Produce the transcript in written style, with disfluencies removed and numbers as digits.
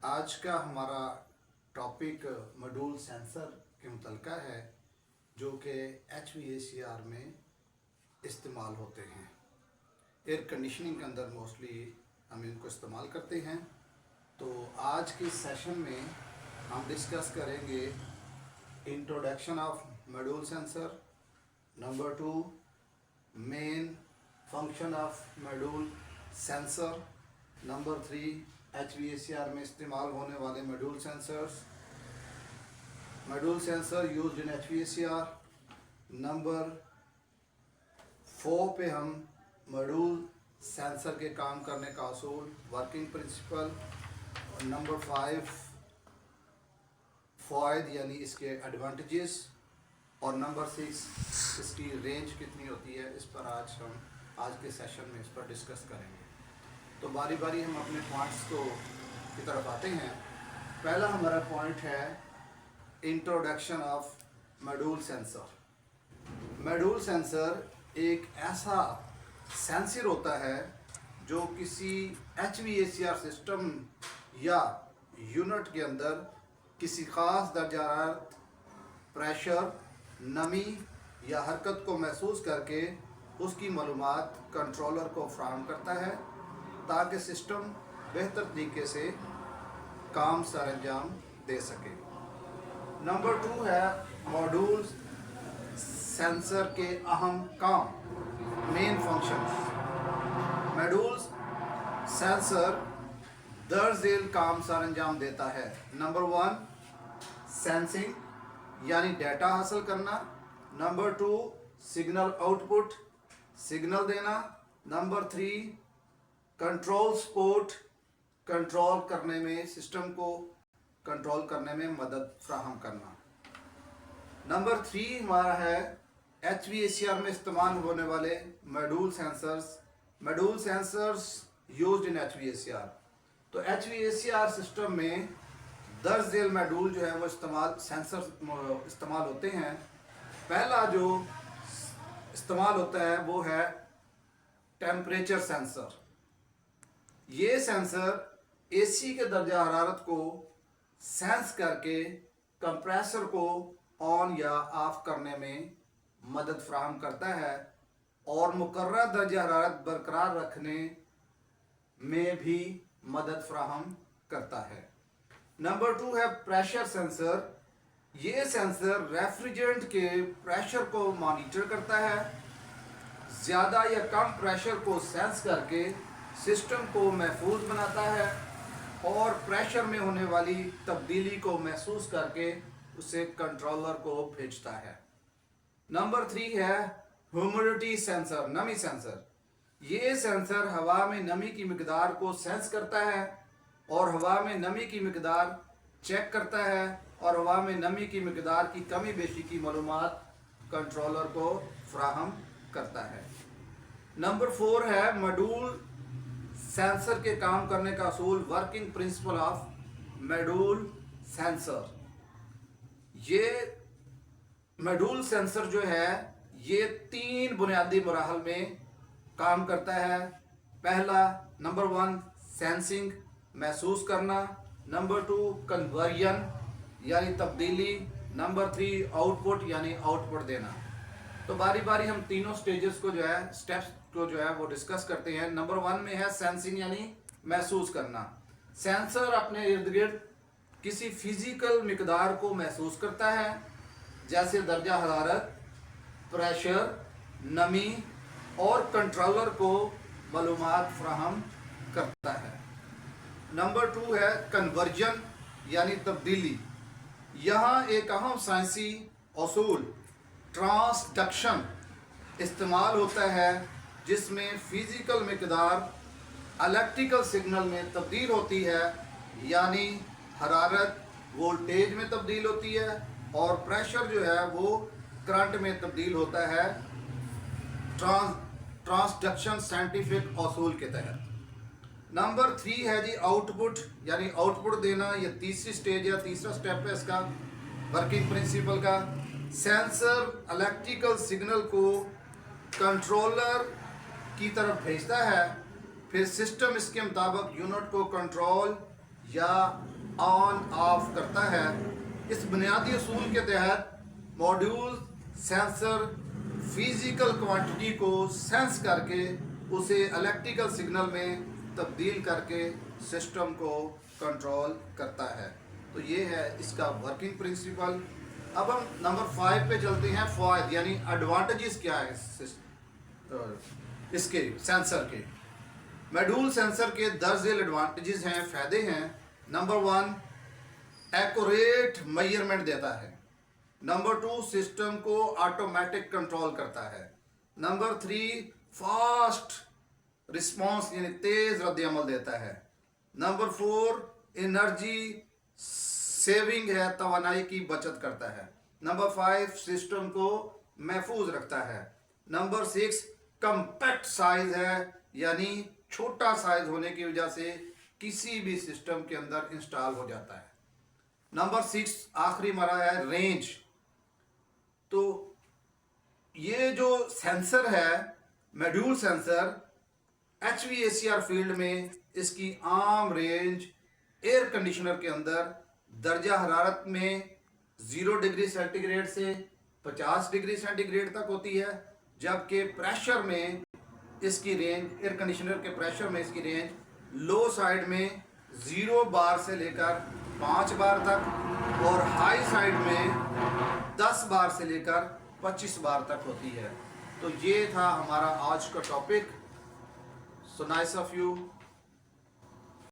आज का हमारा टॉपिक मॉड्यूल सेंसर के मुतल्लिक़ है जो कि HVACR में इस्तेमाल होते हैं। एयर कंडीशनिंग के अंदर मोस्टली हम इनको इस्तेमाल करते हैं। तो आज के सेशन में हम डिस्कस करेंगे introduction of module sensor, number 2 main function of module sensor, number 3 HVACR में इस्तेमाल होने वाले module sensor used in HVACR। Number 4 पे हम मॉड्यूल सेंसर के काम करने का असूल, वर्किंग प्रिंसिपल, और नंबर 5 फ़ायदे यानी इसके एडवांटेजेस, और नंबर 6 इसकी रेंज कितनी होती है। इस पर हम आज के सेशन में इस पर डिस्कस करेंगे। तो बारी बारी हम अपने पॉइंट्स की तरफ आते हैं। पहला हमारा पॉइंट है introduction of module sensor. Module sensor एक ऐसा सेंसर होता है जो किसी HVACR सिस्टम या यूनिट के अंदर किसी ख़ास दर्जा हरारत, प्रेशर, नमी या हरकत को महसूस करके उसकी मालूमात कंट्रोलर को फराहम करता है ताकि सिस्टम बेहतर तरीके से काम सर अंजाम दे सके। नंबर 2 है मॉड्यूल सेंसर के अहम काम, मेन फंक्शंस। मॉड्यूल सेंसर दर्ज झेल काम सर अंजाम देता है। नंबर 1 सेंसिंग यानी डाटा हासिल करना। नंबर 2 सिग्नल आउटपुट, सिग्नल देना। नंबर 3 कंट्रोल सपोर्ट, कंट्रोल करने में, सिस्टम को कंट्रोल करने में मदद फ्राहम करना। नंबर 3 हमारा है HVACR में इस्तेमाल होने वाले module sensors. Module sensors used in HVACR। तो HVACR सिस्टम में दर्ज झेल मॉड्यूल जो है वो इस्तेमाल होते हैं। पहला जो इस्तेमाल होता है वो है टेम्परेचर सेंसर। ये सेंसर AC के दर्जा हरारत को सेंस करके कंप्रेसर को ऑन या ऑफ करने में मदद फ्राहम करता है और मुकर्रर दर्जा हरारत बरकरार रखने में भी मदद फ्राहम करता है। नंबर 2 है प्रेशर सेंसर। ये सेंसर रेफ्रिजरेंट के प्रेशर को मॉनिटर करता है। ज़्यादा या कम प्रेशर को सेंस करके सिस्टम को महफूज बनाता है और प्रेशर में होने वाली तब्दीली को महसूस करके उसे कंट्रोलर को भेजता है। नंबर 3 है ह्यूमिडिटी सेंसर, नमी सेंसर। ये सेंसर हवा में नमी की मिकदार को सेंस करता है और हवा में नमी की मिकदार चेक करता है और हवा में नमी की मिकदार की कमी बेशी की मालूमात कंट्रोलर को फ्राहम करता है। नंबर 4 है मॉड्यूल सेंसर के काम करने का असूल, working principle of module sensor. ये मॉड्यूल सेंसर जो है ये 3 बुनियादी मराहल में काम करता है। पहला नंबर 1 सेंसिंग, महसूस करना। नंबर 2 कन्वर्जन यानी तब्दीली। नंबर 3 आउटपुट यानी आउटपुट देना। तो बारी बारी हम तीनों स्टेजेस को जो है, स्टेप्स को जो है वो डिस्कस करते हैं। नंबर 1 में है सेंसिंग यानी महसूस करना। सेंसर अपने इर्द गिर्द किसी फिजिकल मिकदार को महसूस करता है जैसे दर्जा हरारत, प्रेशर, नमी और कंट्रोलर को मालूमात फ्राहम करता है। नंबर 2 है कन्वर्जन यानी तब्दीली। यहाँ एक अहम साइंसी असूल ट्रांसडक्शन इस्तेमाल होता है जिसमें फिजिकल मिकदार इलेक्ट्रिकल सिग्नल में तब्दील होती है, यानी हरारत वोल्टेज में तब्दील होती है और प्रेशर जो है वो करंट में तब्दील होता है ट्रांसडक्शन साइंटिफिक असूल के तहत। नंबर 3 है जी आउटपुट यानी आउटपुट देना। ये तीसरी स्टेज या तीसरा स्टेप है इसका वर्किंग प्रिंसिपल का। सेंसर इलेक्ट्रिकल सिग्नल को कंट्रोलर की तरफ भेजता है, फिर सिस्टम इसके मुताबिक यूनिट को कंट्रोल या ऑन ऑफ करता है। इस बुनियादी असूल के तहत मॉड्यूल सेंसर फिजिकल क्वांटिटी को सेंस करके उसे इलेक्ट्रिकल सिग्नल में तब्दील करके सिस्टम को कंट्रोल करता है। तो ये है इसका वर्किंग प्रिंसिपल। अब हम नंबर 5 पे चलते हैं, फ़ायदे यानी एडवांटेजेस क्या है इसके सेंसर के। मॉड्यूल सेंसर के दर्जेल एडवांटेजेस हैं, फ़ायदे हैं। नंबर 1, एक्यूरेट मेजरमेंट देता है। नंबर 2, सिस्टम को ऑटोमेटिक कंट्रोल करता है। नंबर 3, फास्ट रिस्पॉन्स यानी तेज़ रद्द-ए-अमल देता है। नंबर 4, एनर्जी सेविंग है, तवानाई की बचत करता है। नंबर 5, सिस्टम को महफूज रखता है। नंबर 6, कम्पैक्ट साइज है, यानी छोटा साइज होने की वजह से किसी भी सिस्टम के अंदर इंस्टॉल हो जाता है। नंबर 6 आखिरी मरा है रेंज। तो ये जो सेंसर है मॉड्यूल सेंसर HVACR फील्ड में इसकी आम रेंज एयर कंडीशनर के अंदर दर्जा हरारत में 0 डिग्री सेंटीग्रेड से 50 डिग्री सेंटीग्रेड तक होती है, जबकि प्रेशर में इसकी रेंज एयर कंडीशनर के प्रेशर में इसकी रेंज लो साइड में 0 बार से लेकर 5 बार तक और हाई साइड में 10 बार से लेकर 25 बार तक होती है। तो ये था हमारा आज का topic. So nice of you.